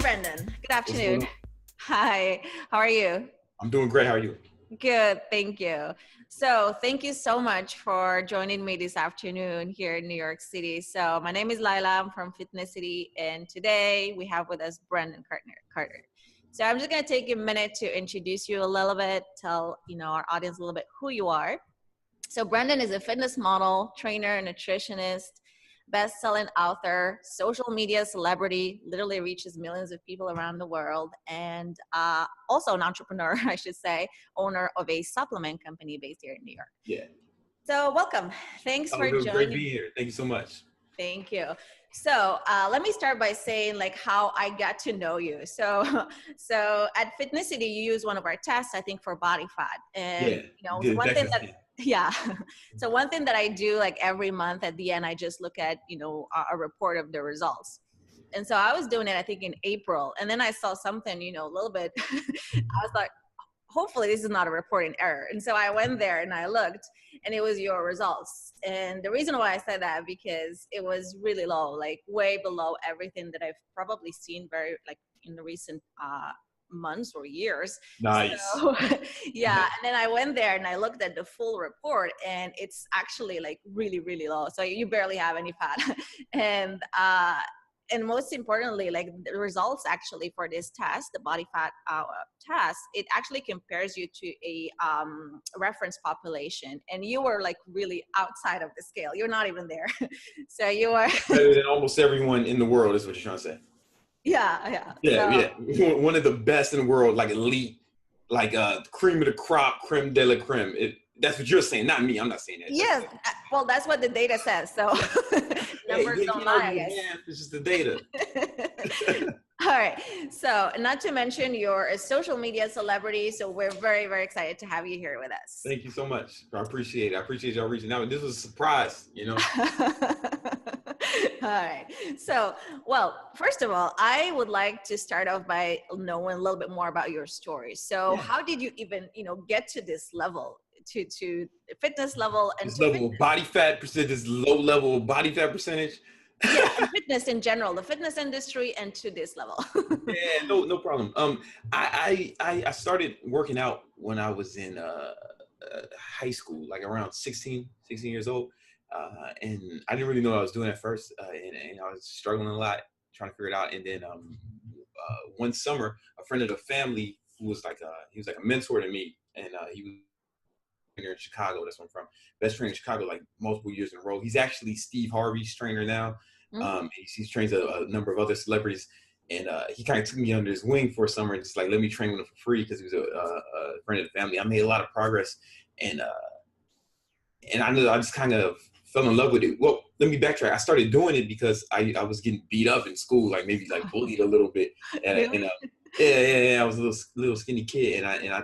Brendan. Good What's going afternoon. on? Hi, how are you? I'm doing great. How are you? Good, thank you. So thank you so much for joining me this afternoon here in New York City. So my name is Lila, I'm from Fitness City, and today we have with us Brendan Carter. So I'm just gonna take a minute to introduce you a little bit, tell our audience a little bit who you are. So Brendan is a fitness model, trainer, nutritionist, best-selling author, social media celebrity, literally reaches millions of people around the world, and also an entrepreneur, I should say, owner of a supplement company based here in New York. Yeah. So welcome. Thanks for Doing great joining. being here. Thank you so much. Thank you. So let me start by saying like how I got to know you. So at Fitnessity, you use one of our tests, I think, for body fat. And Yeah. so Did one thing DEXA that scan. yeah. So one thing that I do like every month at the end, I just look at a report of the results. And so I was doing it, I think, in April, and then I saw something, a little bit. I was like, hopefully this is not a reporting error. And so I went there and I looked, and it was your results. And the reason why I said that, because it was really low, like way below everything that I've probably seen very like in the recent months or years. Nice. So yeah. And then I went there and I looked at the full report, and it's actually like really, really low. So you barely have any fat. And most importantly, like the results actually for this test, the body fat test, it actually compares you to a reference population, and you were like really outside of the scale. You're not even there. So you are Better than almost everyone in the world is what you're trying to say. yeah. Yeah. One of the best in the world, like elite, like cream of the crop, creme de la creme. That's what you're saying, not me. I'm not saying that. Yes, well, that's what the data says. So numbers You don't can't lie, I argue with guess. math. It's just the data. All right. So not to mention you're a social media celebrity. So we're very, very excited to have you here with us. Thank you so much. I appreciate it. I appreciate y'all reaching out. This was a surprise, All right. So, well, first of all, I would like to start off by knowing a little bit more about your story. So how did you even, get to this level, to the fitness level, and This to level of body fat percentage, this low level of body fat percentage. yeah, and fitness in general, the fitness industry, and to this level. Yeah, no problem. I started working out when I was in high school, like around 16 years old. And I didn't really know what I was doing at first. And I was struggling a lot, trying to figure it out. And then one summer, a friend of the family who was like, he was like a mentor to me. And he was trainer in Chicago. That's where I'm from. Best trainer in Chicago, like multiple years in a row. He's actually Steve Harvey's trainer now. He trains a number of other celebrities. And he kind of took me under his wing for a summer and just like let me train with him for free because he was a friend of the family. I made a lot of progress, and I knew I just kind of fell in love with it. Well, let me backtrack. I started doing it because I was getting beat up in school, like maybe like bullied a little bit, and I was a little skinny kid, and I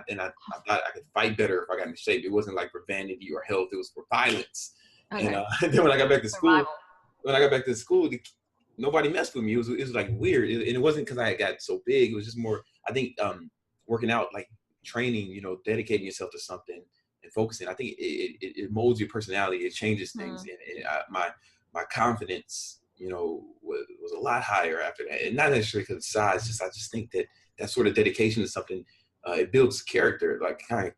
thought I could fight better if I got in shape. It wasn't like for vanity or health; it was for violence. Okay. And then when I got back to school, Survival. nobody messed with me. It was like weird, and it wasn't because I got so big. It was just more, I think, working out, like training, dedicating yourself to something and focusing. I think it molds your personality. It changes things, and my confidence, was a lot higher after that. And not necessarily because of size. I just think that sort of dedication to something, it builds character, like kind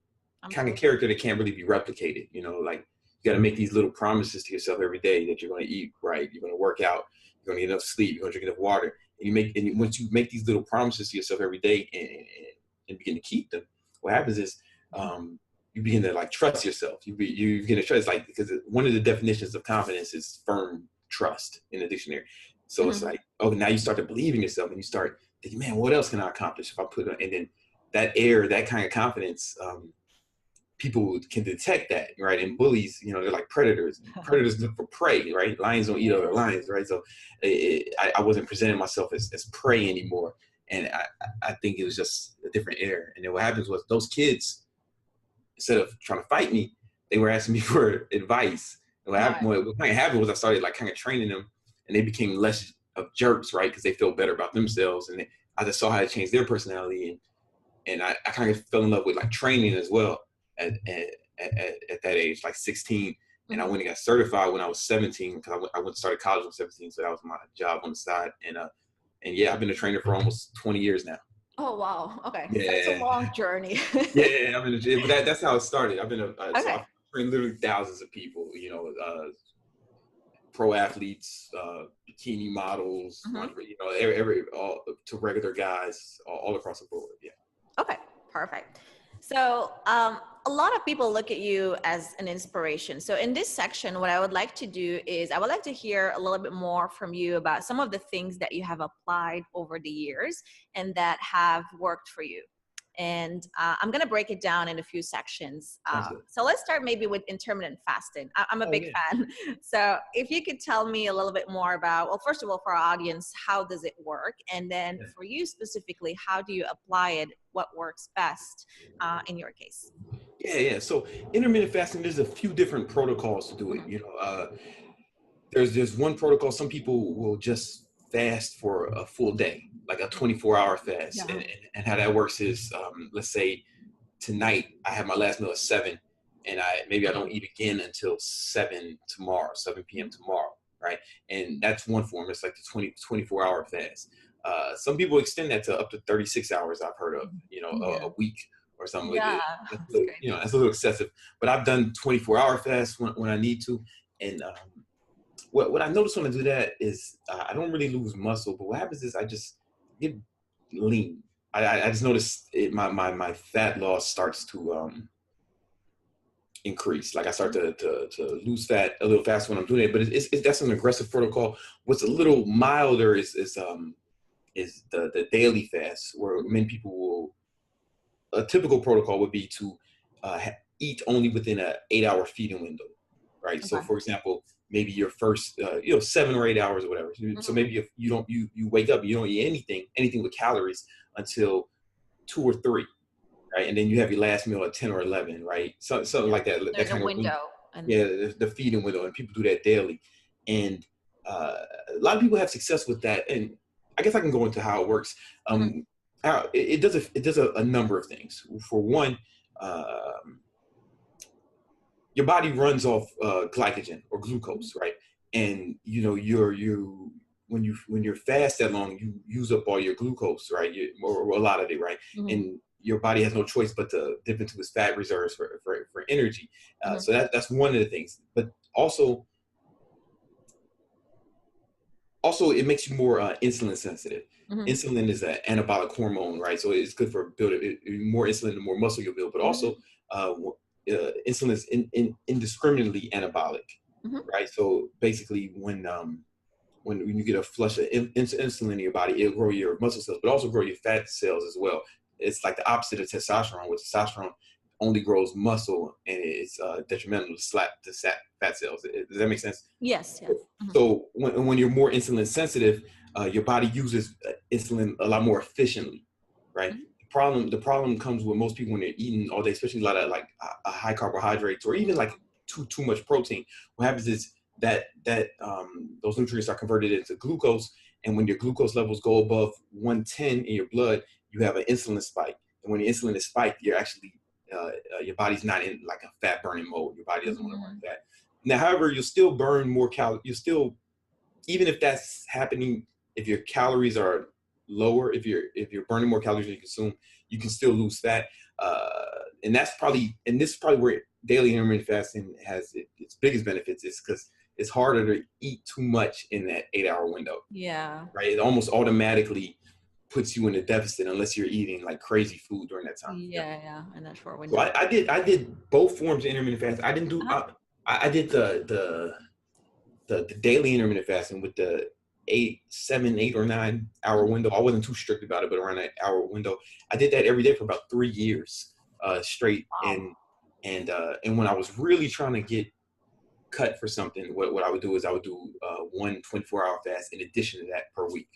of character that can't really be replicated. Like you got to make these little promises to yourself every day that you're going to eat right, you're going to work out, you're going to get enough sleep, you're going to drink enough water. And once you make these little promises to yourself every day and begin to keep them, what happens is you begin to like trust yourself. You begin to trust, like, because one of the definitions of confidence is firm trust in the dictionary. So it's like, now you start to believe in yourself and you start thinking, man, what else can I accomplish if I put it? And then that kind of confidence, people can detect that, right? And bullies, they're like predators. Predators look for prey, right? Lions don't eat other lions, right? So I wasn't presenting myself as prey anymore. And I think it was just a different era. And then what happens was those kids, instead of trying to fight me, they were asking me for advice. And what happened was I started like kind of training them, and they became less of jerks, right? Because they felt better about themselves. And I just saw how to change their personality. And I kind of fell in love with like training as well. At that age, like 16, and I went and got certified when I was 17 because I went to start college when I was 17, so that was my job on the side. And yeah, I've been a trainer for almost 20 years now. Oh, wow. Okay. That's a Yeah. long journey. Yeah, I've been, but that's how it started. I've been so Okay. I've trained literally thousands of people, pro athletes, bikini models, Mhm. all to regular guys, all across the board. Yeah. Okay, perfect. So, a lot of people look at you as an inspiration. So, in this section, what I would like to do is I would like to hear a little bit more from you about some of the things that you have applied over the years and that have worked for you. And I'm going to break it down in a few sections. Sounds good. So, let's start maybe with intermittent fasting. I'm a Oh big yeah. fan. So, if you could tell me a little bit more about, well, first of all, for our audience, how does it work? And then Yeah. for you specifically, how do you apply it? What works best in your case? Yeah. So intermittent fasting, there's a few different protocols to do it. There's one protocol. Some people will just fast for a full day, like a 24-hour fast. Yeah. And how that works is, let's say tonight I have my last meal at 7, and maybe I don't eat again until 7 p.m. tomorrow, right? And that's one form. It's like the 24-hour fast. Some people extend that to up to 36 hours. I've heard of, Yeah. a week or something like Yeah. that. That's great. That's a little excessive. But I've done 24-hour fasts when I need to, and what I notice when I do that is I don't really lose muscle, but what happens is I just get lean. I just notice my fat loss starts to increase. Like I start to lose fat a little faster when I'm doing it, but that's an aggressive protocol. What's a little milder is the daily fast, where many people will. A typical protocol would be to eat only within an 8-hour feeding window, right? So, Okay. for example, maybe your first 7 or 8 hours or whatever. So maybe if you don't you wake up, you don't eat anything with calories until 2 or 3, right? And then you have your last meal at 10 or 11, right? Something like that. That There's a kind of window. And yeah, the feeding window, and people do that daily. And a lot of people have success with that. And I guess I can go into how it works. It does a number of things. For one, your body runs off glycogen or glucose, right? And when you're fast that long, you use up all your glucose, right? Or a lot of it, right? And your body has no choice but to dip into its fat reserves for energy. So that's one of the things. But also it makes you more insulin sensitive. Insulin is an anabolic hormone, right? So it's good for building more insulin, the more muscle you'll build. But also, insulin is indiscriminately anabolic, right? So basically, when you get a flush of insulin in your body, it'll grow your muscle cells, but also grow your fat cells as well. It's like the opposite of testosterone, which testosterone only grows muscle, and it's detrimental to fat cells. Does that make sense? Yes. So when you're more insulin sensitive, your body uses insulin a lot more efficiently, right? The problem comes with most people when they're eating all day, especially a lot of like high carbohydrates or even like too much protein. What happens is that those nutrients are converted into glucose, and when your glucose levels go above 110 in your blood, you have an insulin spike. And when the insulin is spiked, you're actually your body's not in like a fat burning mode. Your body doesn't want to burn fat. Now, however, you'll still burn more calories. Even if that's happening, if your calories are lower, if you're burning more calories than you consume, you can still lose fat. And this is probably where daily intermittent fasting has its biggest benefits, is because it's harder to eat too much in that 8-hour window. Yeah. Right. It almost automatically puts you in a deficit unless you're eating like crazy food during that time. Yeah. And that's short window. So I did both forms of intermittent fasting. I didn't do I did the daily intermittent fasting with the 7, 8, or 9-hour window. I wasn't too strict about it, but around that hour window, I did that every day for about 3 years straight. Wow. And when I was really trying to get cut for something, what I would do is I would do one 24-hour fast in addition to that per week.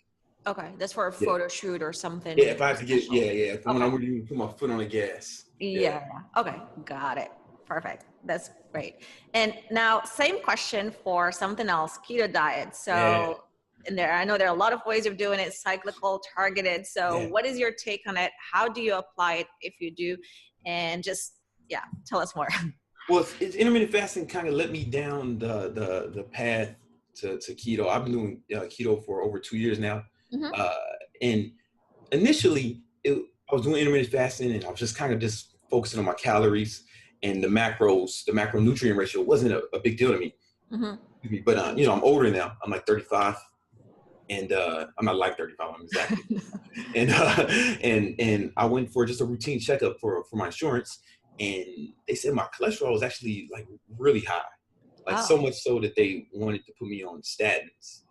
Okay, that's for a photo shoot or something. Yeah, if I have to get Okay. when I'm really put my foot on the gas. Yeah. Okay, got it. Perfect. That's great. And now, same question for something else, keto diet. So, I know there are a lot of ways of doing it, cyclical, targeted. So, what is your take on it? How do you apply it if you do? And just, tell us more. Well, it's intermittent fasting kind of led me down the path to keto. I've been doing keto for over 2 years now. Mm-hmm. And initially, I was doing intermittent fasting, and I was just kind of just focusing on my calories and the macros. The macronutrient ratio wasn't a big deal to me. Mm-hmm. But you know, I'm older now. I'm like 35, and I'm not like 35. I'm exactly. And I went for just a routine checkup for my insurance, and they said my cholesterol was actually like really high, like so Oh, much so that they wanted to put me on statins,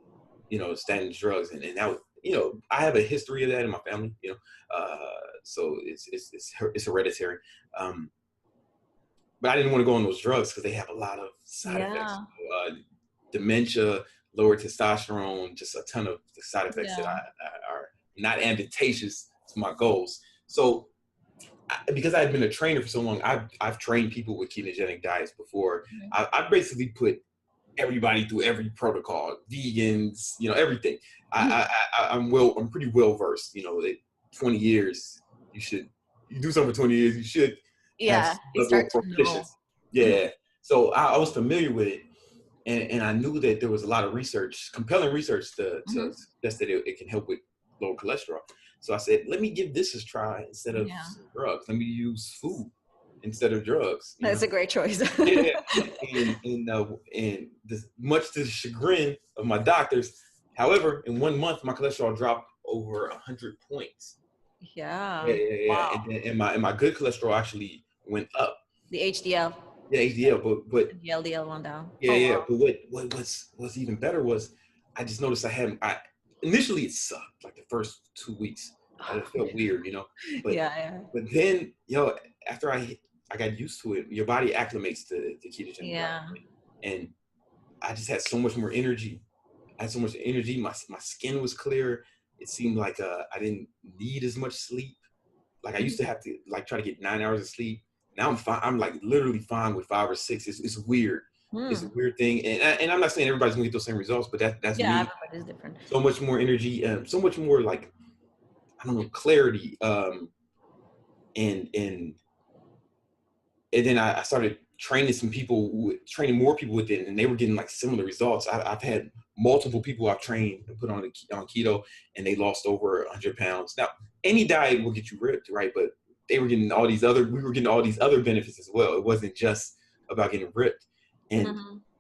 you know, statin drugs, and that was, you know, I have a history of that in my family, you know, so it's hereditary, but I didn't want to go on those drugs because they have a lot of side effects, yeah. dementia, lower testosterone, just a ton of the side effects that Yeah. are not advantageous to my goals. So because I had been a trainer for so long, I've trained people with ketogenic diets before. I basically put everybody through every protocol, vegans, you know, everything. I'm pretty well versed. You know, 20 years, you do something for 20 years, you should have Yeah. some You level start of to know. proficiency. Yeah. So I was familiar with it, and I knew that there was a lot of research, compelling research to Mm-hmm. suggest that it can help with low cholesterol. So I said, let me give this a try instead of Yeah. drugs. Let me use food instead of drugs. You That's know. a great choice. Yeah, and this, much to the chagrin of my doctors, however, in 1 month my cholesterol dropped over 100 points. Yeah, Yeah. yeah, yeah. Wow. And my good cholesterol actually went up. The HDL Yeah, HDL, but and the LDL went down. yeah, Oh, yeah. wow. But what's even better was I just noticed I initially it sucked like the first 2 weeks. It felt weird, you know. But Yeah, yeah. but then, you know, after I got used to it, your body acclimates to the ketogenic diet, Yeah. and I just had so much more energy. I had so much energy. My skin was clear. It seemed like I didn't need as much sleep. Like I used to have to like try to get 9 hours of sleep. Now I'm fine. I'm like literally fine with 5 or 6. It's weird. It's a Hmm. weird thing. And I'm not saying everybody's gonna get those same results, but that's Yeah, me. everybody's different. So much more energy, so much more like, I don't know, clarity. And and and then I started training some people, training more people with it, and they were getting like similar results. I've had multiple people I've trained and put on keto, and they lost over 100 pounds. Now, any diet will get you ripped, right? But we were getting all these other benefits as well. It wasn't just about getting ripped. And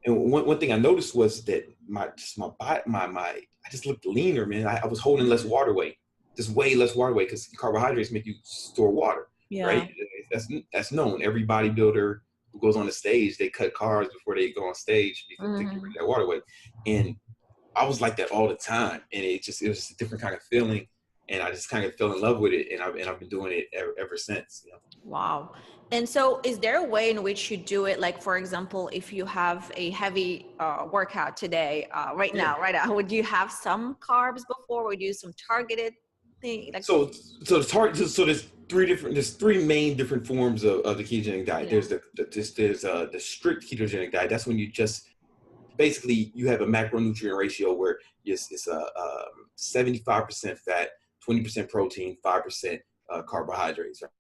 Hmm. one thing I noticed was that my body, I just looked leaner, man. I was holding less water weight, just way less water weight, because carbohydrates make you store water, Yeah. right? That's known. Every bodybuilder who goes on the stage, they cut carbs before they go on stage because to get rid Hmm. of that water weight. And I was like that all the time, and it was just a different kind of feeling, and I just kind of fell in love with it, and I've been doing it ever since. You know? Wow. And so is there a way in which you do it? Like, for example, if you have a heavy workout today, right Yeah. now, would you have some carbs before? Would you do some targeted thing? Like, So there's three main different forms of the ketogenic diet. yeah. There's the strict ketogenic diet. That's when you just basically you have a macronutrient ratio where it's a 75% fat, 20% protein, 5% carbohydrates. Right?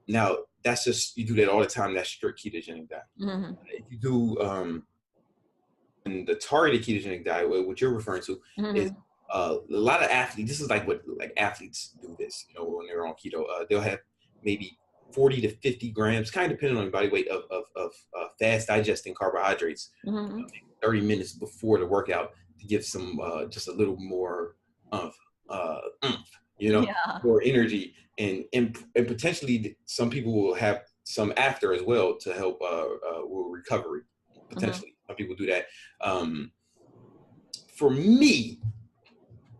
Now that's just, you do that all the time. That's strict ketogenic diet. Hmm. If you do and the targeted ketogenic diet, what you're referring to, is Hmm. a lot of athletes. This is like what like athletes do this. You know, when they're on keto, they'll have maybe 40 to 50 grams, kind of depending on your body weight, of fast digesting carbohydrates, Hmm. 30 minutes before the workout, to give some just a little more oomph, you know, Yeah. more energy, and potentially some people will have some after as well to help with recovery. Hmm. Potentially, some people do that. Um, for me,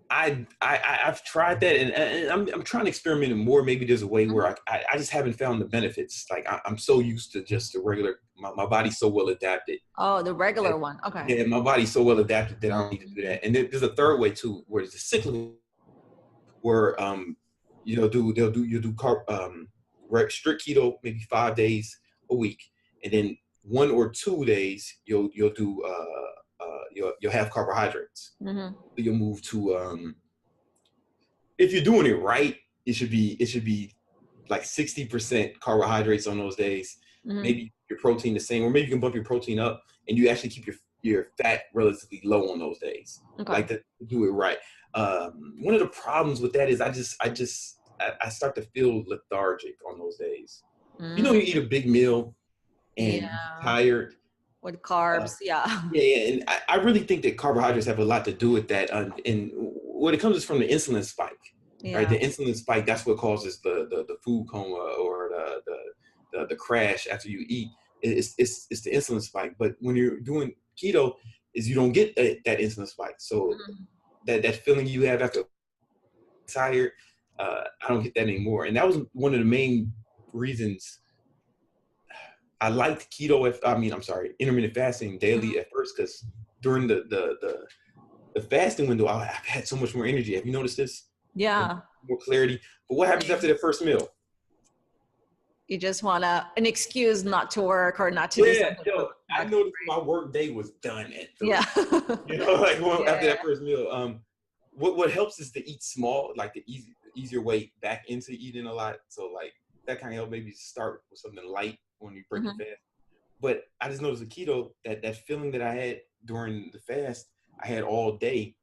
I've tried that, and I'm trying to experiment more. Maybe there's a way where I just haven't found the benefits. Like I'm so used to just the regular. My body's so well adapted. Oh, the That, regular one. Okay. yeah, my body's so well adapted that I don't need to do Mhm. that. And there's a third way too, where it's the cyclical, where you do strict keto maybe 5 days a week, and then 1 or 2 days you'll do you'll have carbohydrates. Mhm. You'll move to if you're doing it right, it should be like 60% carbohydrates on those days. Mhm. Maybe your protein the same, or maybe you can bump your protein up, and you actually keep your fat relatively low on those days. Okay. Like to do it right. One of the problems with that is I start to feel lethargic on those days. You know, you eat a big meal and Yeah. tired. With carbs, yeah. Yeah, and I really think that carbohydrates have a lot to do with that. And what it comes is from the insulin spike, right? Yeah. The insulin spike, that's what causes the food coma or the crash after you eat. It's the insulin spike. But when you're doing keto, is you don't get that insulin spike. So that feeling you have after tired, I don't get that anymore. And that was one of the main reasons I liked intermittent fasting daily at first, because during the fasting window, I've had so much more energy. Have you noticed this? Yeah. More clarity. But what happens after that first meal? You just want an excuse not to work or not to do something. I noticed my work day was done at 3. Yeah. You know, like after that first meal. What helps is to eat small, like the easier way back into eating a lot. So like that kind of help maybe start with something light when you break the fast. But I just noticed with keto that feeling that I had during the fast, I had all day,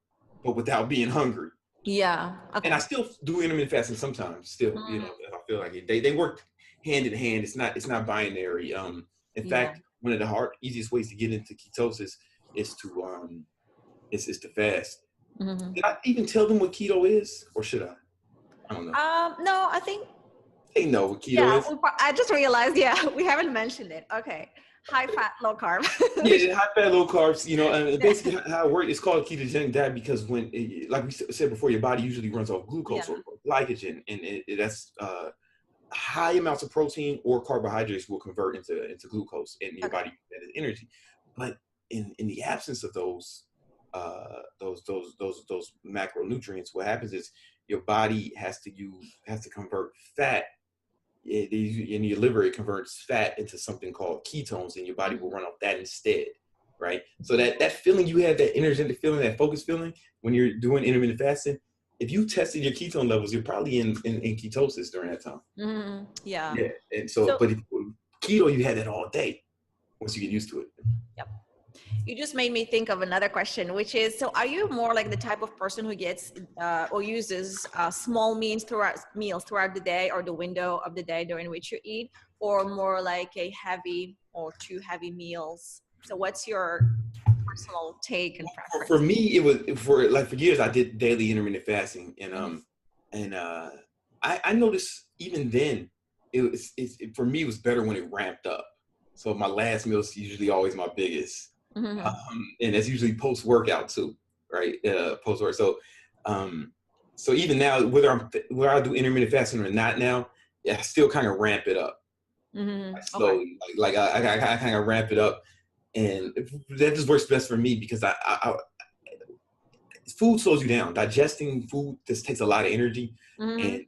but without being hungry. Yeah. Okay. And I still do intermittent fasting sometimes. Still, you know, if I feel like it. They work hand in hand. It's not binary. In fact, one of the easiest ways to get into ketosis is to fast. Did I even tell them what keto is, or should I? I don't know. No, I think they know what keto is. I just realized, we haven't mentioned it. Okay. High fat, low carb. Yeah, high fat, low carbs, you know, and basically how it works, it's called a ketogenic diet because when, like we said before, your body usually runs off glucose or glycogen, and that's high amounts of protein or carbohydrates will convert into glucose, and your body uses that as energy. But in the absence of those macronutrients, what happens is your body has to convert fat. In your liver, it converts fat into something called ketones, and your body will run off that instead, right? So that feeling you have, that energetic feeling, that focus feeling when you're doing intermittent fasting, if you tested your ketone levels, you're probably in ketosis during that time. Yeah. And so but if keto, you had it all day once you get used to it. Yep. You just made me think of another question, which is, so are you more like the type of person who gets or uses small meals throughout the day or the window of the day during which you eat, or more like a heavy or 2 heavy meals? So what's your personal take and preference? For me, it was for years I did daily intermittent fasting, and I noticed even then for me it was better when it ramped up. So my last meal is usually always my biggest. And that's usually post workout too, right? Post work. So even now, whether I do intermittent fasting or not now, I still kind of ramp it up. Slowly, like I kind of ramp it up, and that just works best for me because food slows you down. Digesting food just takes a lot of energy, and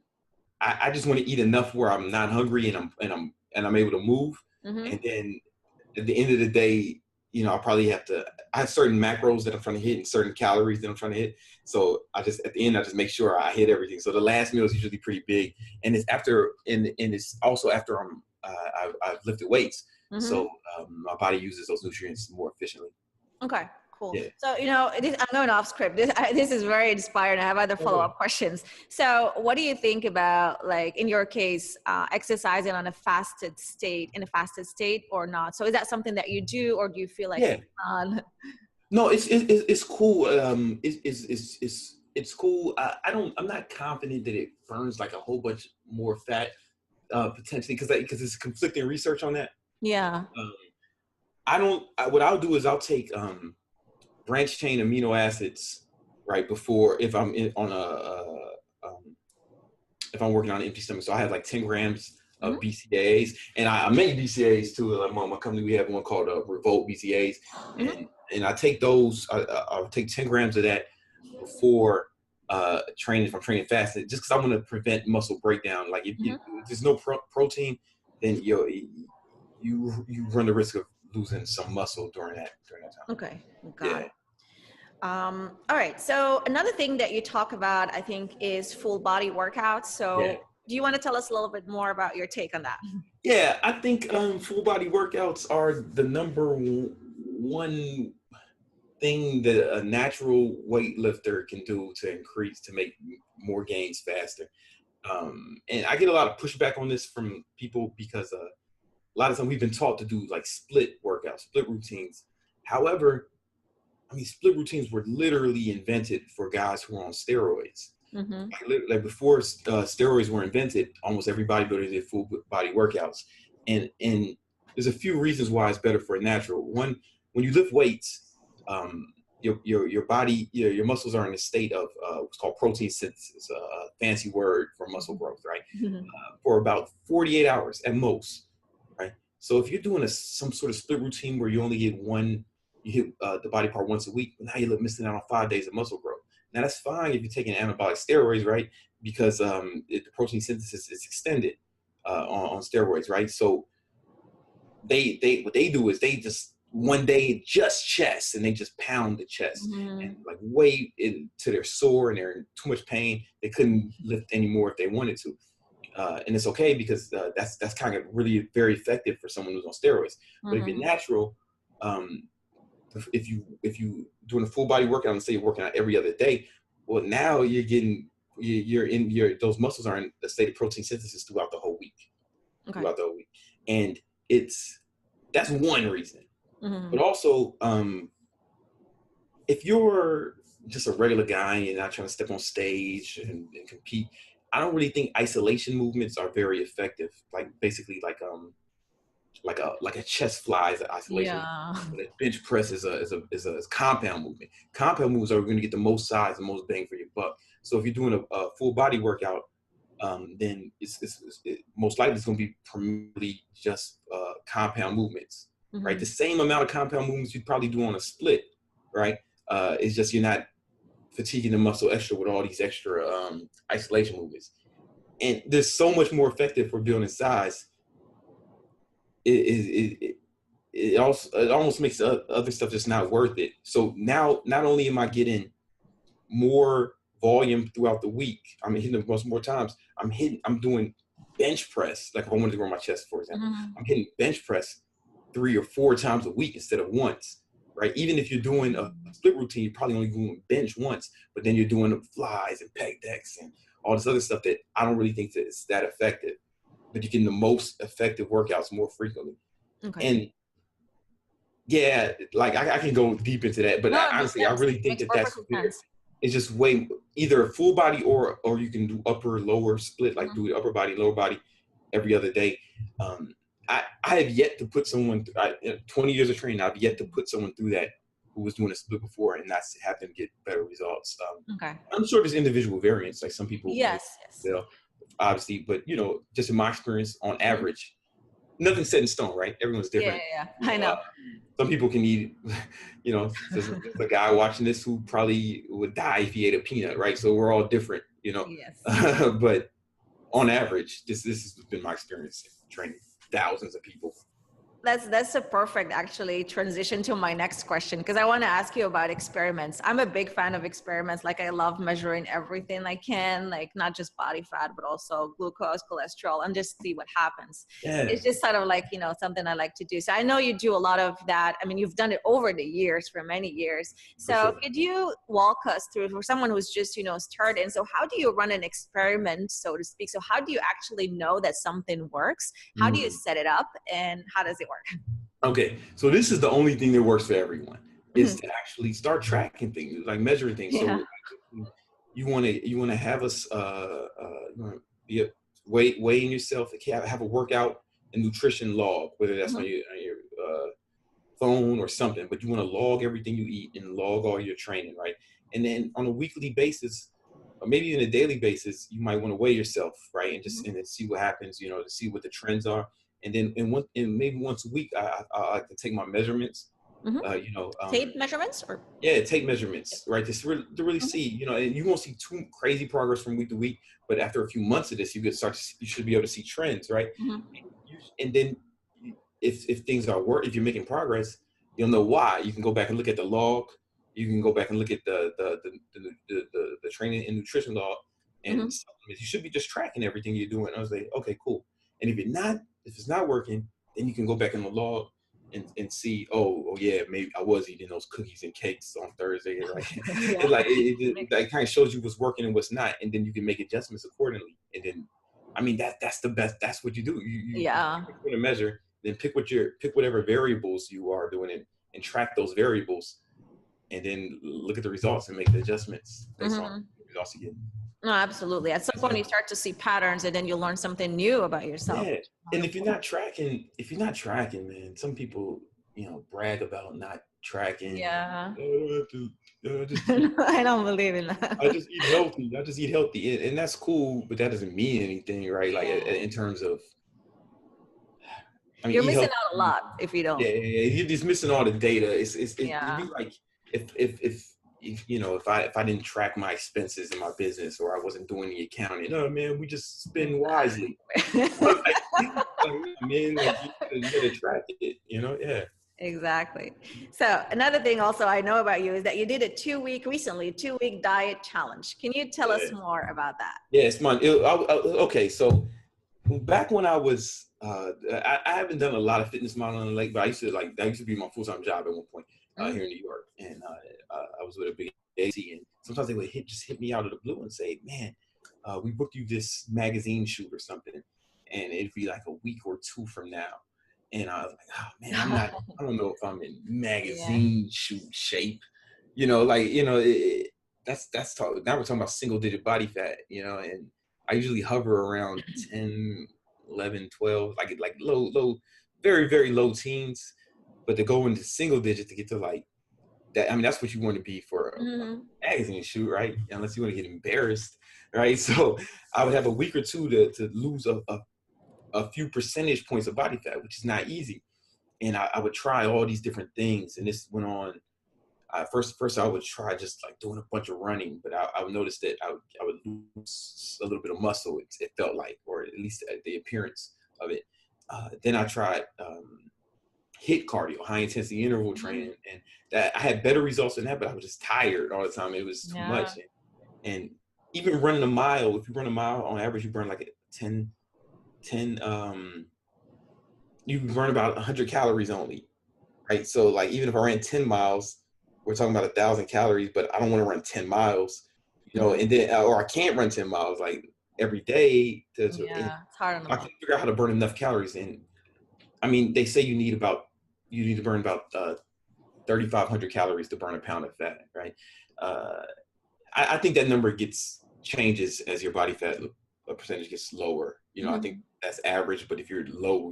I just want to eat enough where I'm not hungry and I'm able to move, and then at the end of the day, you know, I have certain macros that I'm trying to hit and certain calories that I'm trying to hit. So at the end, I just make sure I hit everything. So the last meal is usually pretty big. And it's it's also after I've lifted weights. So my body uses those nutrients more efficiently. Okay, cool. Yeah. So, you know, I'm going off script. This is very inspiring. I have other follow-up questions. So what do you think about, like, in your case, exercising in a fasted state or not? So is that something that you do, or do you feel like it's on? No, it's cool. It's cool. I'm not confident that it burns like a whole bunch more fat, potentially, because it's conflicting research on that. Yeah. What I'll do is I'll take branched chain amino acids right before, if I'm if I'm working on an empty stomach. So I have like 10 grams of BCAAs, and I make BCAAs too. Like my company, we have one called Revolt BCAAs, and I take those. I'll take 10 grams of that before training. If I'm training fasted, just because I want to prevent muscle breakdown. Like if there's no protein, then you run the risk of losing some muscle during that time. Okay, got it. All right. So another thing that you talk about, I think, is full body workouts. So do you want to tell us a little bit more about your take on that? Yeah, I think full body workouts are the number one thing that a natural weightlifter can do to make more gains faster. And I get a lot of pushback on this from people because a lot of times we've been taught to do like split workouts, split routines. However, I mean, split routines were literally invented for guys who are on steroids. Like before steroids were invented, almost every bodybuilder did full body workouts. And there's a few reasons why it's better for a natural. One, when you lift weights, your body, your muscles are in a state of what's called protein synthesis, a fancy word for muscle growth, right? For about 48 hours at most, right? So if you're doing some sort of split routine where you only get you hit the body part once a week, now you're missing out on 5 days of muscle growth. Now that's fine if you're taking anabolic steroids, right? Because the protein synthesis is extended on steroids, right? So what they do is they just one day just chest, and they just pound the chest and like way into their sore, and they're in too much pain. They couldn't lift anymore if they wanted to. And it's okay because that's kind of really very effective for someone who's on steroids. But if you're natural, if you doing a full body workout and say you're working out every other day, well, now those muscles are in a state of protein synthesis throughout the whole week. And that's one reason. But also, if you're just a regular guy and you're not trying to step on stage and compete, I don't really think isolation movements are very effective. Like basically like a chest fly is an isolation. But a bench press is a compound movement. Compound moves are going to get the most size and most bang for your buck. So if you're doing a full body workout, then it most likely it's going to be primarily just compound movements, right? The same amount of compound movements you'd probably do on a split, right? It's just you're not fatiguing the muscle extra with all these extra isolation movements. And they're so much more effective for building size. It almost makes other stuff just not worth it. So now, not only am I getting more volume throughout the week, I'm hitting the more times. I'm doing bench press. Like if I wanted to grow my chest, for example, I'm hitting bench press 3 or 4 times a week instead of once, right? Even if you're doing a split routine, you're probably only doing bench once, but then you're doing flies and pec decks and all this other stuff that I don't really think that it's that effective. But you're getting the most effective workouts more frequently. And yeah, like I can go deep into that, but honestly, I really think that's it's just way either a full body or you can do upper lower split, like do the upper body, lower body every other day. I have yet to put someone, 20 years of training, I've yet to put someone through that who was doing a split before and not have them get better results. I'm sure there's individual variants, like some people, obviously, but just in my experience, on average, nothing's set in stone, right? Everyone's different. I know. Some people can eat, there's a guy watching this who probably would die if he ate a peanut, right? So we're all different, but on average, this has been my experience training thousands of people. That's a perfect actually transition to my next question, because I want to ask you about experiments. I'm a big fan of experiments. Like I love measuring everything I can, like not just body fat, but also glucose, cholesterol, and just see what happens. It's just sort of like, something I like to do. So I know you do a lot of that. I mean, you've done it over the years for many years. So could you walk us through, for someone who's just, starting, so how do you run an experiment, so to speak? So how do you actually know that something works? How do you set it up, and how does it work? Okay, so this is the only thing that works for everyone, is to actually start tracking things, like measuring things. So you want to have us be weighing yourself, have a workout and nutrition log, whether that's on your phone or something, but you want to log everything you eat and log all your training, right? And then on a weekly basis, or maybe even a daily basis, you might want to weigh yourself, right? And just and then see what happens, to see what the trends are. And then maybe once a week, I like to take my measurements. Tape measurements, or tape measurements, right? To really see, and you won't see too crazy progress from week to week, but after a few months of this, you should be able to see trends, right? And then if things are if you're making progress, you'll know why. You can go back and look at the log. You can go back and look at the training and nutrition log, and you should be just tracking everything you're doing. I was like, okay, cool. And if it's not working, then you can go back in the log and see, oh yeah, maybe I was eating those cookies and cakes on Thursday. Like Yeah. it kind of shows you what's working and what's not, and then you can make adjustments accordingly. And then, I mean, that's the best. That's what you do. You Yeah. pick a measure, then pick whatever variables you are doing and track those variables, and then look at the results and make the adjustments based on the results you get. No, absolutely. At some point you start to see patterns, and then you learn something new about yourself. Yeah. And if you're not tracking, man, some people, brag about not tracking. Yeah. Oh, I just I don't believe in that. I just eat healthy. And that's cool, but that doesn't mean anything, right? Like in terms of, I mean, You're eat missing healthy. out a lot if you don't. Yeah, you're just missing all the data. It'd be like if I didn't track my expenses in my business, or I wasn't doing the accounting. No, man, we just spend wisely. Man, you gotta track it, yeah. Exactly. So another thing also I know about you is that you did a 2-week diet challenge. Can you tell us more about that? Yeah, it's mine. Okay, so back when I was, I haven't done a lot of fitness modeling lately, but that used to be my full-time job at one point here in New York. And I was with a big agency, and sometimes they would just hit me out of the blue and say, man, we booked you this magazine shoot or something, and it'd be like a week or two from now. And I was like, oh man, I don't know if I'm in magazine shoot shape, that's talk. Now we're talking about single digit body fat, and I usually hover around 10, 11, 12, like low, very, very low teens, but to go into single digit to get to like that, I mean, that's what you want to be for a magazine shoot, right? Unless you want to get embarrassed, right? So I would have a week or two to lose a few percentage points of body fat, which is not easy. And I would try all these different things. And this went on. First I would try just like doing a bunch of running, but I would notice that I would lose a little bit of muscle, it felt like, or at least the appearance of it. Then I tried HIIT cardio, high intensity interval training, and that I had better results than that, but I was just tired all the time. It was too much. And even running a mile, if you run a mile on average, you burn like 10, you burn about 100 calories only, right? So like, even if I ran 10 miles, we're talking about 1,000 calories, but I don't want to run 10 miles, and then, or I can't run 10 miles like every day. It's hard on the I can figure out how to burn enough calories. And I mean, they say you need to burn about 3,500 calories to burn a pound of fat, right? I think that number changes as your body fat percentage gets lower. I think that's average, but if you're low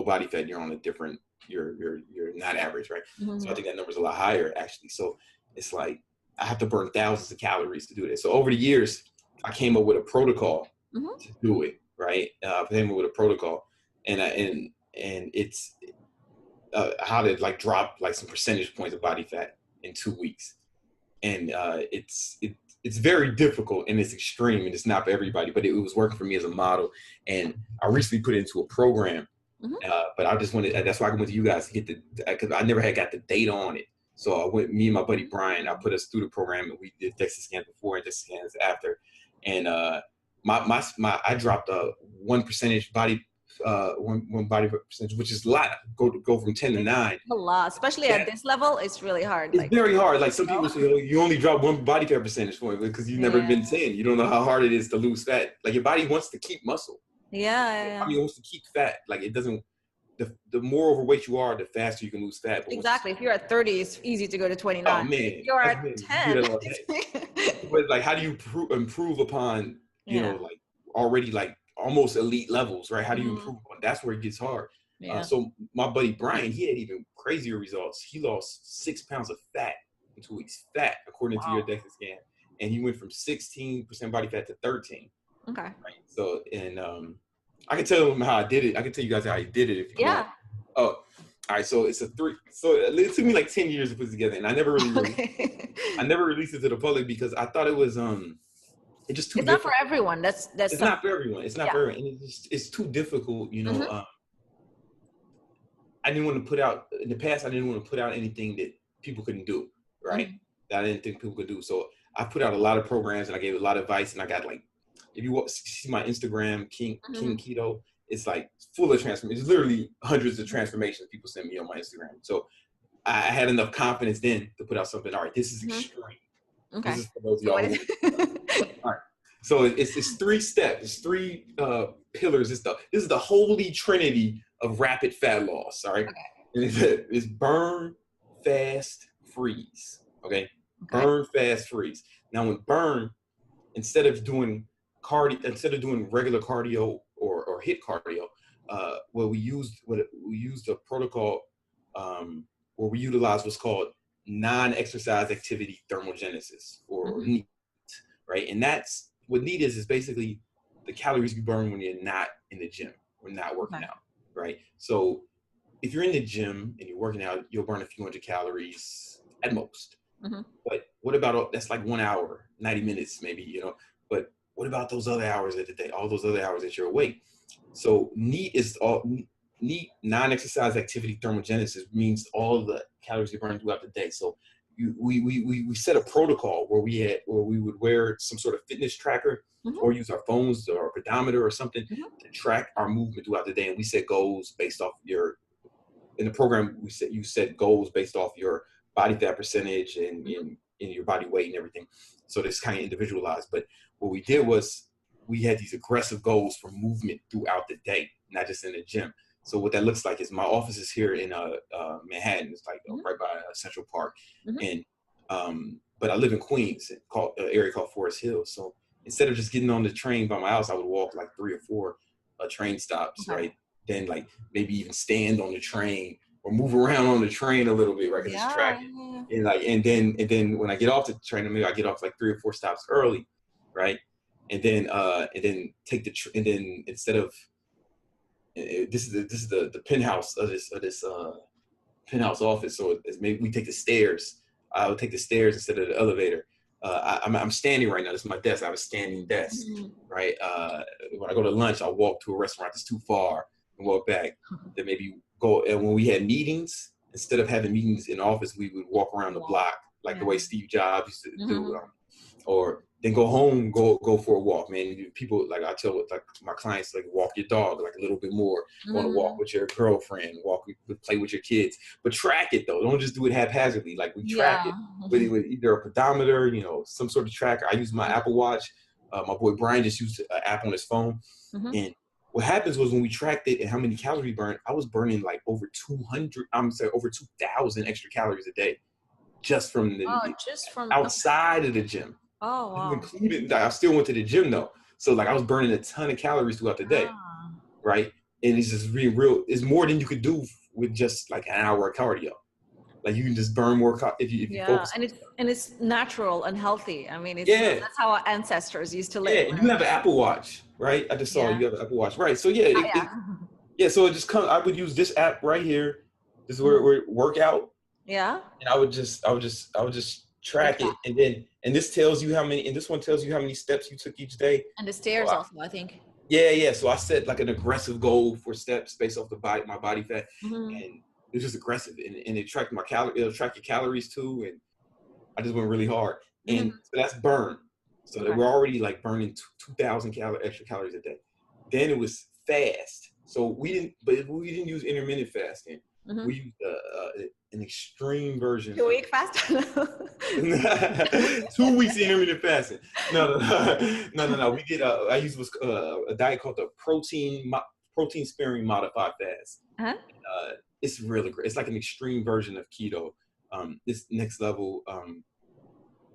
body fat, you're on a different, you're not average, right? So I think that number's a lot higher actually. So it's like I have to burn thousands of calories to do this. So over the years, I came up with a protocol to do it, right? I came up with a protocol, and it's how to like drop like some percentage points of body fat in 2 weeks. And it's very difficult, and it's extreme, and it's not for everybody, but it was working for me as a model. And I recently put it into a program, but I just that's why I went to you guys to get because I never had got the data on it. So me and my buddy Brian, I put us through the program, and we did DEXA scans before and DEXA scans after. And I dropped 1% body percentage, which is a lot. Go from 10 to 9. A lot, especially at this level, it's really hard. It's very hard. Like some people say, you only drop 1 body fat percentage point because you've never been 10. You don't know how hard it is to lose fat. Like your body wants to keep muscle. Yeah. Your body wants to keep fat. Like it doesn't. The more overweight you are, the faster you can lose fat. But exactly. If you're at 30, it's easy to go to 29. Oh man, if you're at 10. But like, how do you improve upon like already like almost elite levels, right? How do you improve on? That's where it gets hard. So my buddy Brian, he had even crazier results. He lost 6 pounds of fat in 2 weeks. Fat, according to your DEXA scan, and he went from 16% body fat to 13. Okay. Right? So I can tell him how I did it. I can tell you guys how he did it if you want. Oh, all right. So it's so it took me like 10 years to put it together, and I never really I never released it to the public because I thought it was it's just too it's difficult. Not for everyone. It's not for everyone. It's not for everyone. And it's too difficult, I didn't want to put out in the past. I didn't want to put out anything that people couldn't do, right? That I didn't think people could do. So I put out a lot of programs, and I gave a lot of advice, and I got like, if you see my Instagram, King Keto, it's like full of transformation. It's literally hundreds of transformations people send me on my Instagram. So I had enough confidence then to put out something. All right, this is extreme. Okay. This is for those of So y'all what is it? all right. So it's 3 steps. It's 3 pillars. This is the holy trinity of rapid fat loss. All right. Okay. And it's burn, fast, freeze. Okay. Burn, fast, freeze. Now, when burn, instead of doing regular cardio or hit cardio, we used a protocol where we utilized what's called non-exercise activity thermogenesis, or NEAT, right? And that's what NEAT is basically the calories you burn when you're not in the gym, or not working out, right? So if you're in the gym and you're working out, you'll burn a few hundred calories at most. But what about, that's like 1 hour, 90 minutes maybe, but what about those other hours of the day, all those other hours that you're awake? So NEAT, non-exercise activity thermogenesis, means all the calories you burn throughout the day. So we set a protocol where we would wear some sort of fitness tracker, or use our phones or a pedometer or something to track our movement throughout the day. And we set goals based off in the program, you set goals based off your body fat percentage and your body weight and everything. So it's kind of individualized. But what we did was we had these aggressive goals for movement throughout the day, not just in the gym. So what that looks like is, my office is here in Manhattan. It's like right by Central Park. And but I live in Queens, an area called Forest Hill. So instead of just getting on the train by my house, I would walk like 3 or 4 train stops, right? Then like maybe even stand on the train or move around on the train a little bit, right? Because it's tracking. And then when I get off the train, maybe I get off like 3 or 4 stops early, right? And then take and then instead of this is the penthouse of this penthouse office. So maybe we take the stairs. I would take the stairs instead of the elevator. I'm standing right now. This is my desk. I have a standing desk, right? When I go to lunch, I walk to a restaurant that's too far and walk back. Then maybe go. And when we had meetings, instead of having meetings in the office, we would walk around the block like the way Steve Jobs used to do. Or then go home, go for a walk, man. People, like I tell like my clients, like walk your dog like a little bit more. Want to walk with your girlfriend, play with your kids, but track it though. Don't just do it haphazardly. Like we track it with either a pedometer, some sort of tracker. I use my Apple Watch. My boy Brian just used an app on his phone. And what happens was when we tracked it and how many calories we burned, I was burning like over 2,000 extra calories a day, just from outside of the gym. Oh, wow. I still went to the gym though. So like I was burning a ton of calories throughout the day, right? And it's just real. It's more than you could do with just like an hour of cardio. Like you can just burn more if you focus. And it's natural and healthy. I mean, that's how our ancestors used to live. Yeah, and you have an Apple Watch, right? I just saw you have an Apple Watch, right? So so it just comes. I would use this app right here. This is where we work out. Yeah. And I would just track it, and this tells you how many, and this one tells you how many steps you took each day. And the stairs also, I think. Yeah. So I set like an aggressive goal for steps based off my body fat, and it's just aggressive, and it tracked it'll track your calories too, and I just went really hard, and so that's burn. So that we're already like burning 2,000 extra calories a day. Then it was fast. So we didn't use intermittent fasting. We used an extreme version. 2 week fast? 2 weeks of intermittent fasting. No. We did. I used a diet called the protein sparing modified fast. It's really great. It's like an extreme version of keto. It's next level.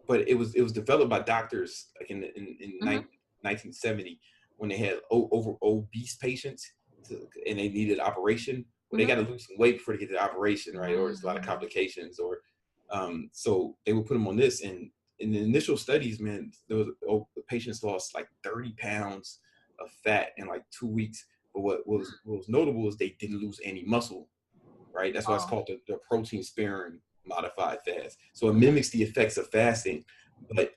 But it was developed by doctors like in 1970 when they had obese patients and they needed an operation. Well, they got to lose some weight before they get to the operation, right? Or there's a lot of complications, or so they would put them on this. And in the initial studies, man, the patients lost like 30 pounds of fat in like 2 weeks. But what was notable is they didn't lose any muscle, right? That's why it's called the protein sparing modified fast. So it mimics the effects of fasting, but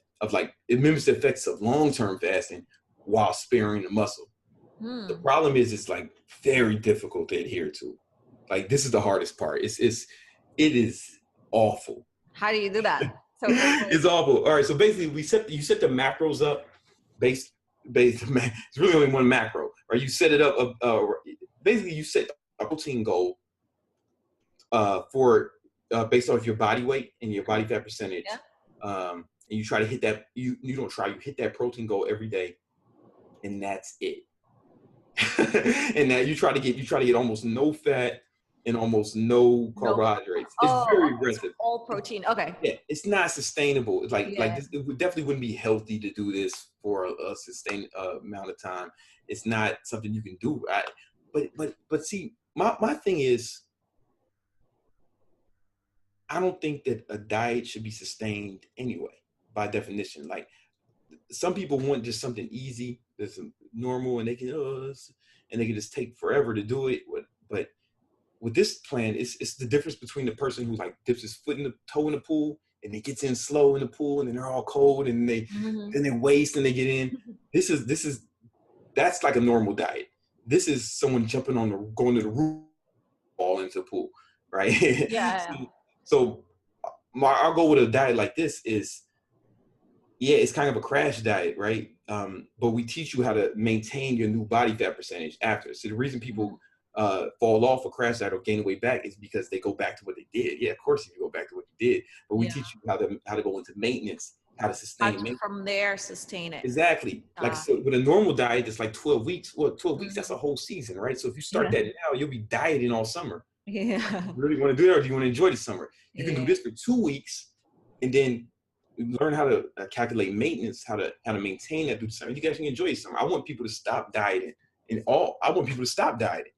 it mimics the effects of long-term fasting while sparing the muscle. The problem is it's like very difficult to adhere to. Like this is the hardest part. It is awful. How do you do that? It's awful. All right. So basically you set the macros up based it's really only one macro, right? You set it up, basically you set a protein goal for based off your body weight and your body fat percentage. And you try to hit that, you hit that protein goal every day, and that's it. And now you try to get almost no fat and almost no carbohydrates. It's very aggressive. All protein. Okay. Yeah, it's not sustainable. It's like this, it definitely wouldn't be healthy to do this for a sustained amount of time. It's not something you can do. But see, my thing is, I don't think that a diet should be sustained anyway, by definition. Like, some people want just something easy, that's normal, and they can just take forever to do it. But with this plan, it's the difference between the person who like dips his toe in the pool and they gets in slow in the pool, and then they're all cold, and then they waste and they get in. That's like a normal diet. This is someone going to the roof, fall into the pool, right? Yeah. So our goal with a diet like this is, it's kind of a crash diet, right? But we teach you how to maintain your new body fat percentage after. So the reason people fall off a crash diet or gain weight back is because they go back to what they did. Yeah, of course you go back to what you did, but we teach you how to go into maintenance, how to sustain maintenance. From there, sustain it. Exactly. Like, so with a normal diet, it's like 12 weeks. Well, 12 weeks, that's a whole season, right? So if you start that now, you'll be dieting all summer. Yeah. You really want to do that, or do you want to enjoy the summer? You can do this for 2 weeks, and then learn how to calculate maintenance, how to maintain that through the summer. You can actually enjoy the summer. I want people to stop dieting, I want people to stop dieting.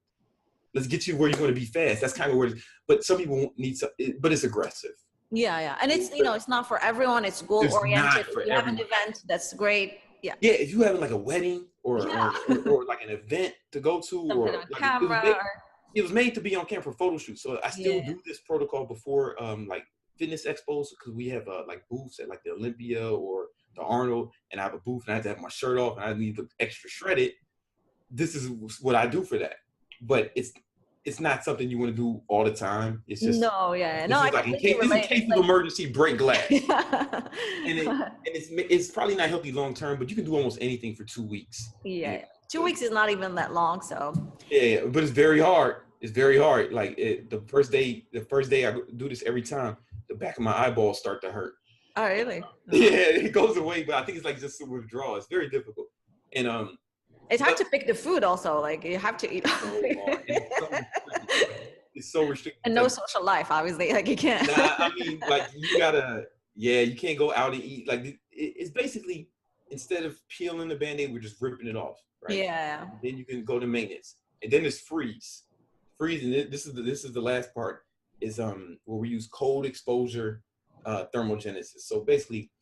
Let's get you where you're going to be fast. That's kind of where, but some people need but it's aggressive. Yeah. And it's, it's not for everyone. It's goal oriented. If you have an event, that's great. Yeah. Yeah. If you have like a wedding or like an event to go to, something or on camera, it was made to be on camera for photo shoots. So I still do this protocol before like fitness expos, because we have like booths at like the Olympia or the Arnold, and I have a booth and I have to have my shirt off and I need to look extra shredded. This is what I do for that. But it's not something you want to do all the time. It's just like in case of emergency, break glass. and it's probably not healthy long term, but you can do almost anything for 2 weeks. Yeah. 2 weeks is not even that long, so. Yeah, but it's very hard. It's very hard. Like the first day I do this every time, the back of my eyeballs start to hurt. Oh, really? Yeah, it goes away, but I think it's like just a withdrawal. It's very difficult. And it's hard to pick the food also. Like, you have to eat. It's so restricted. And no social life, obviously. Like, you can't. I mean, like, you can't go out and eat. Like, it's basically, instead of peeling the Band-Aid, we're just ripping it off, right? Yeah. Then you can go to maintenance. And then there's freeze. Freeze, and this is the last part, is where we use cold exposure thermogenesis. So basically,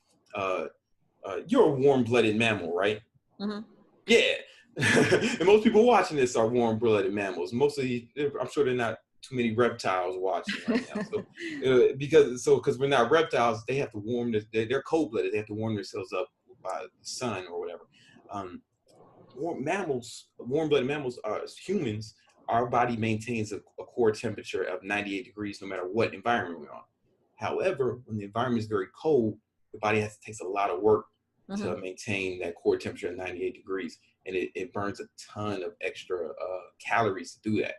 you're a warm-blooded mammal, right? Mm-hmm. Yeah. And most people watching this are warm-blooded mammals. Mostly, I'm sure they're not too many reptiles watching right now. So, because we're not reptiles, they have to warm they're cold-blooded. They have to warm themselves up by the sun or whatever. Warm-blooded mammals, humans, our body maintains a core temperature of 98 degrees no matter what environment we're on. However, when the environment is very cold, the body takes a lot of work to maintain that core temperature at 98 degrees. And it burns a ton of extra calories to do that.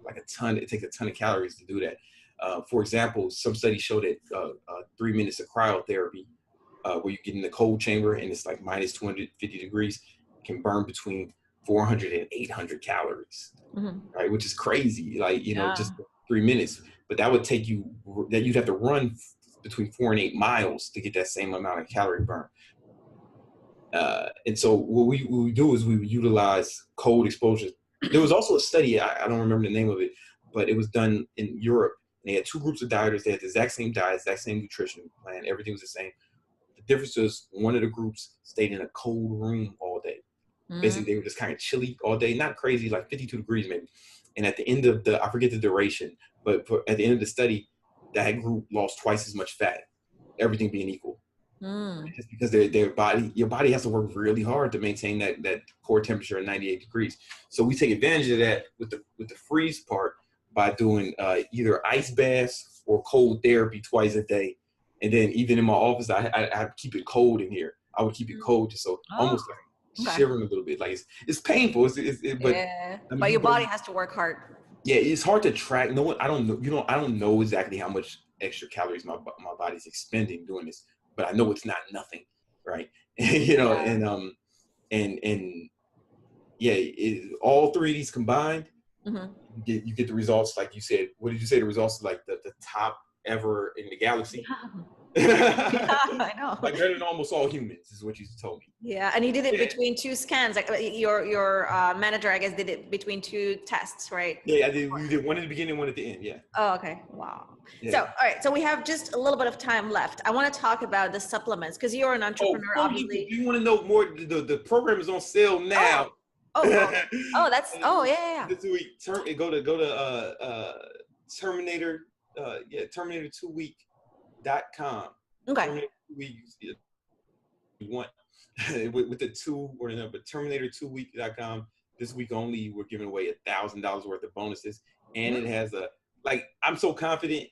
It takes a ton of calories to do that. For example, some studies show that 3 minutes of cryotherapy, where you get in the cold chamber and it's like minus 250 degrees, can burn between 400 and 800 calories, right? Which is crazy, just 3 minutes. But that would take you'd have to run between 4 and 8 miles to get that same amount of calorie burn. And so what we do is we utilize cold exposure. There was also a study, I don't remember the name of it, but it was done in Europe. And they had 2 groups of dieters. They had the exact same diet, exact same nutrition plan. Everything was the same. The difference was one of the groups stayed in a cold room all day. Basically, they were just kind of chilly all day, not crazy, like 52 degrees maybe. And at the end of I forget the duration, but at the end of the study, that group lost twice as much fat, everything being equal. Just because your body has to work really hard to maintain that core temperature at 98 degrees. So we take advantage of that with the freeze part by doing either ice baths or cold therapy twice a day. And then even in my office, I keep it cold in here. I would keep it cold just so almost like Okay. shivering a little bit. Like it's painful. But Yeah. I mean, But you your go. body has to work hard. Yeah, it's hard to track. No one, I don't know. I don't know exactly how much extra calories my body's expending doing this, but I know it's not nothing, right? Yeah. And yeah, all three of these combined, Hmm. you get the results like you said. What did you say? The results are like the top ever in the galaxy. Yeah, I know. Like better than almost all humans is what you told me. Yeah, and you did it Yeah, between two scans. Like your manager, I guess, did it between two tests, right? yeah. I did. You did one at the beginning, one at the end. Yeah, Oh, okay. Wow. So, yeah. all right. So we have just a little bit of time left. I want to talk about the supplements because you're an Oh, entrepreneur, before we do, obviously. do you want to know more? The program is on sale Oh, now. oh, oh, oh. That's. Oh, yeah, yeah, This week, go to Terminator, Terminator 2week.com. yeah. Okay. Terminator 2 week, you want with the two or the number Terminator 2week.com. This week only, we're giving away $1,000 worth of bonuses, and it has I'm so confident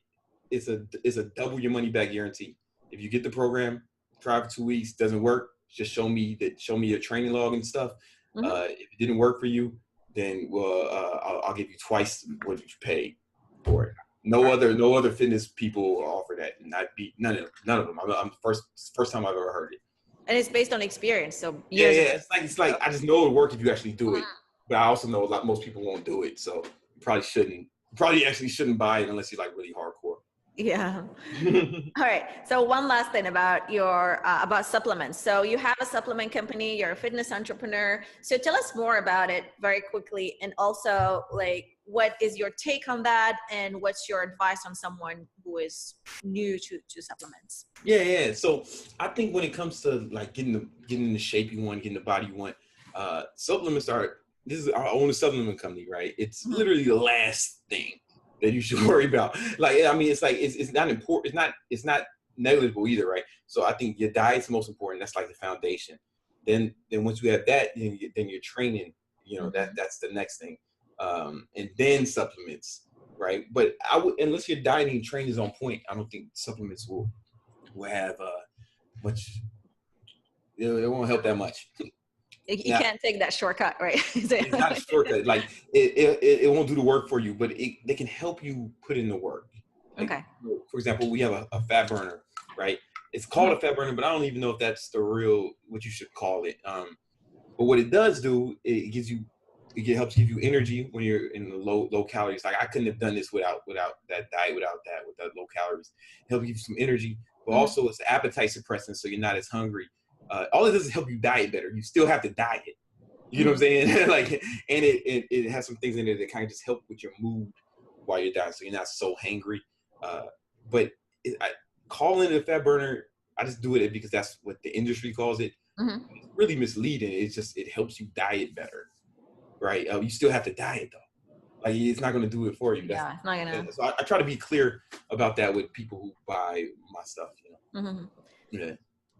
it's a double your money back guarantee. If you get the program, try for 2 weeks, doesn't work, just show me your training log and stuff. Mm-hmm. If it didn't work for you, then I'll give you twice what you paid for it. No other fitness people offer that, and none of them. I'm first time I've ever heard it. And it's based on experience. So Yeah, years. it's like I just know it'll work if you actually do it, but I also know most people won't do it, so you probably shouldn't. You probably actually shouldn't buy it unless you're like really hardcore. Yeah. All right. So one last thing about your about supplements. So you have a supplement company. You're a fitness entrepreneur. So tell us more about it very quickly, and also like what is your take on that, and what's your advice on someone who is new to supplements? Yeah. So I think when it comes to like getting the shape you want, getting the body you want, supplements are. This is our own supplement company, right? It's literally the last thing that you should worry about. Like, I mean, it's not important. It's not negligible either, right? So I think your diet's most important. That's like the foundation. Then once you have that, then you're training. That's the next thing. And then supplements, right? But unless your diet and training is on point, I don't think supplements will have much. It won't help that much. You can't take that shortcut, right? It's not a shortcut. Like it won't do the work for you, but they can help you put in the work. Like, Okay. For example, we have a fat burner, right? It's called a fat burner, but I don't even know if that's the real what you should call it. But what it does do, it helps give you energy when you're in the low calories. Like I couldn't have done this without that diet, with that low calories. It helps give you some energy, but also it's appetite suppressant, so you're not as hungry. All it does is help you diet better. You still have to diet. You know what I'm saying? Like, and it has some things in there that kind of just help with your mood while you're dieting, so you're not so hangry. But calling it a fat burner, I just do it because that's what the industry calls it. Mm-hmm. It's really misleading. It helps you diet better, right? You still have to diet though. Like it's not going to do it for you. Yeah, it's not gonna. So I try to be clear about that with people who buy my stuff. Mm-hmm. Yeah.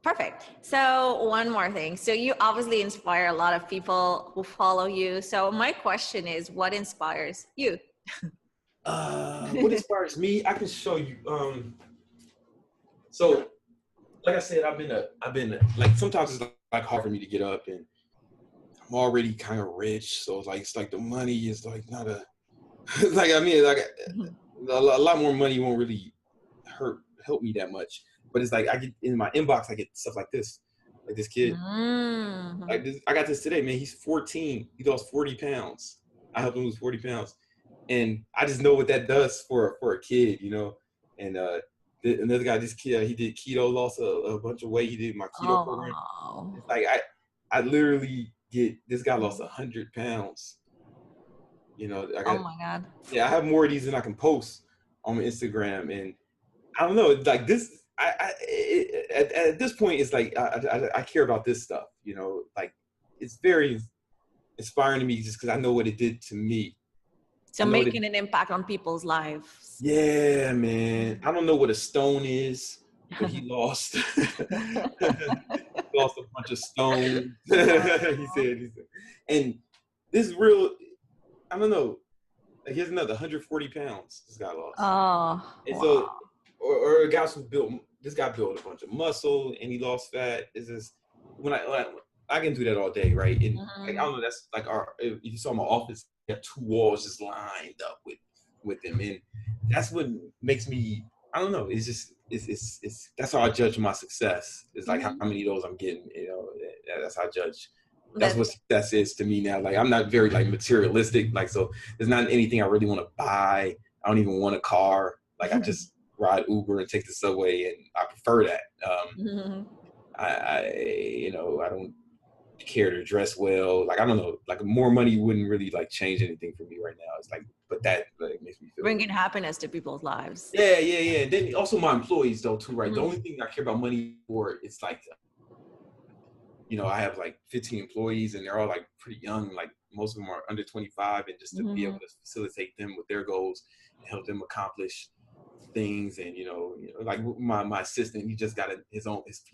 Perfect. So one more thing. So you obviously inspire a lot of people who follow you. So my question is, what inspires you? What inspires me? I can show you. So like I said, I've been like sometimes it's like hard for me to get up, and I'm already kind of rich, so it's like the money is like not a like I mean like a lot more money won't really help me that much. But it's like I get in my inbox, I get stuff like this kid. Mm-hmm. Like this, I got this today, man. He's 14. He lost 40 pounds. I helped him lose 40 pounds, and I just know what that does for a kid, And another guy, this kid, he did keto, lost a bunch of weight. He did my keto program. It's like I literally get this guy lost 100 pounds. Oh my God. Yeah, I have more of these than I can post on my Instagram, and I don't know, like this. At this point, it's like I care about this stuff, like it's very inspiring to me just because I know what it did to me. So making an impact on people's lives. Yeah, man. I don't know what a stone is, but he lost. Lost a bunch of stones. he said, and this is real. I don't know. Like here's another 140 pounds. This guy lost. Oh, and wow. so, or a guy who built. This guy built a bunch of muscle and he lost fat. Is this when I I can do that all day, right? And like, I Mhm. don't know, that's like if you saw my office, you have 2 walls just lined up with them. And that's what makes me, I don't know, it's just, it's that's how I judge my success. It's like how Mhm. many of those I'm getting, that's how I judge. That's That's what success is to me now. Like, I'm not very like materialistic. Like, so there's not anything I really want to buy. I don't even want a car. Like, I just ride Uber and take the subway, and I prefer that. Mhm. I don't care to dress well. Like, I don't know, like more money wouldn't really like change anything for me right now. It's like, but that like makes me feel. Bringing happiness to people's lives. Yeah. And then also my employees though too, right? The Mhm. only thing I care about money for, it's like, I have like 15 employees and they're all like pretty young. Like most of them are under 25, and just to be able Mhm. to facilitate them with their goals and help them accomplish things. And like my assistant, he just got he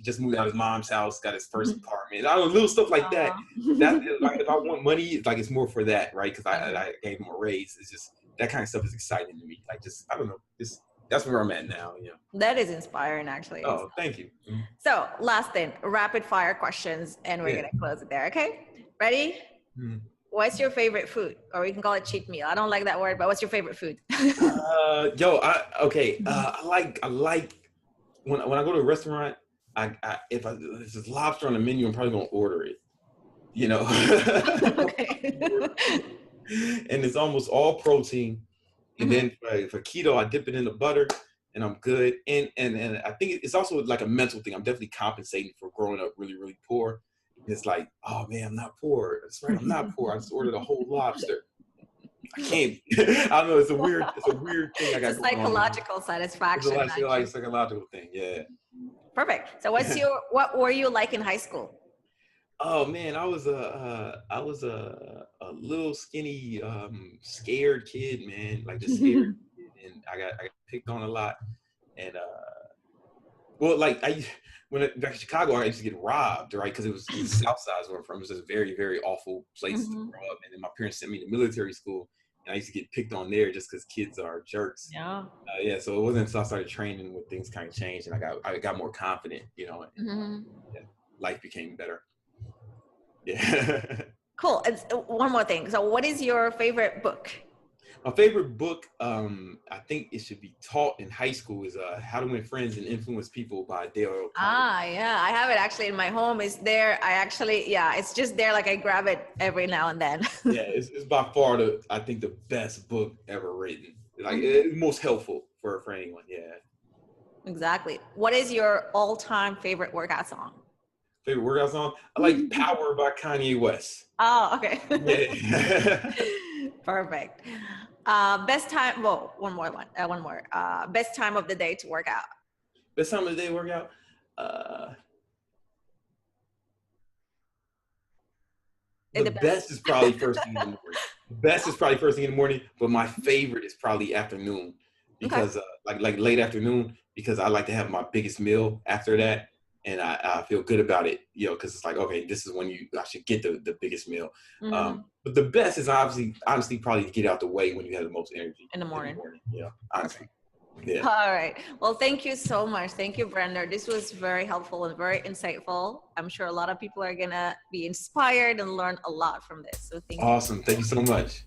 just moved out of his mom's house, got his first apartment. I don't know, little stuff like that. That Aw. like, if I want money, it's like it's more for that, right? Because Okay. I gave him a raise. It's just that kind of stuff is exciting to me. Like, just, I don't know, that's where I'm at now. That is inspiring, actually. Oh, thank you. So, last thing, rapid fire questions, and we're Yeah. gonna close it there. Okay, ready? Mhm. What's your favorite food? Or we can call it cheat meal. I don't like that word, but what's your favorite food? I like when I go to a restaurant, if there's lobster on the menu, I'm probably gonna order it. Okay. And it's almost all protein. And Mhm. then for keto, I dip it in the butter, and I'm good. And I think it's also like a mental thing. I'm definitely compensating for growing up really, really poor. And it's like, oh man, I'm not poor. That's right, I'm not poor. I just ordered a whole lobster. I can't. I don't know. It's a weird thing I It's a got going on in me. psychological It's a satisfaction, like actually. psychological thing. Yeah. Perfect. So, what were you like in high school? Oh man, I was a little skinny, scared kid, man. Like, just scared kid. And I got picked on a lot. And well, like back in Chicago, I used to get robbed, right? Because it was the South Side where I'm from. It was just a very, very awful place to Mhm. grow up. And then my parents sent me to military school, and I used to get picked on there just because kids are jerks. Yeah. Yeah, so it wasn't until I started training when things kind of changed, and I got more confident, and Mhm. yeah, life became better. Yeah. Cool. One more thing. So, what is your favorite book? My favorite book, I think it should be taught in high school, is How to Win Friends and Influence People by Dale Carnegie. Ah, yeah, I have it actually in my home. It's there. Yeah, it's just there. Like I grab it every now and then. Yeah, it's by far I think the best book ever written. Like, Mhm. it's most helpful for anyone. Yeah. Exactly. What is your all-time favorite workout song? Favorite workout song? I like Power by Kanye West. Oh, okay. Yeah. Perfect. Best time. Well, one more. One more. Best time of the day to work out. Best time of the day workout? Uh, It the depends. best is probably first thing in the morning. The best is probably first thing in the morning, but my favorite is probably afternoon, Okay. because like late afternoon, because I like to have my biggest meal after that, and I feel good about it, because it's like, okay, this is when I should get the biggest meal. Mhm. But the best is honestly probably to get out the way when you have the most energy In the in the morning. morning. Honestly, yeah. All right. Well, thank you so much. Thank you, Brenda. This was very helpful and very insightful. I'm sure a lot of people are going to be inspired and learn a lot from this. So thank you. Awesome. Thank you so much.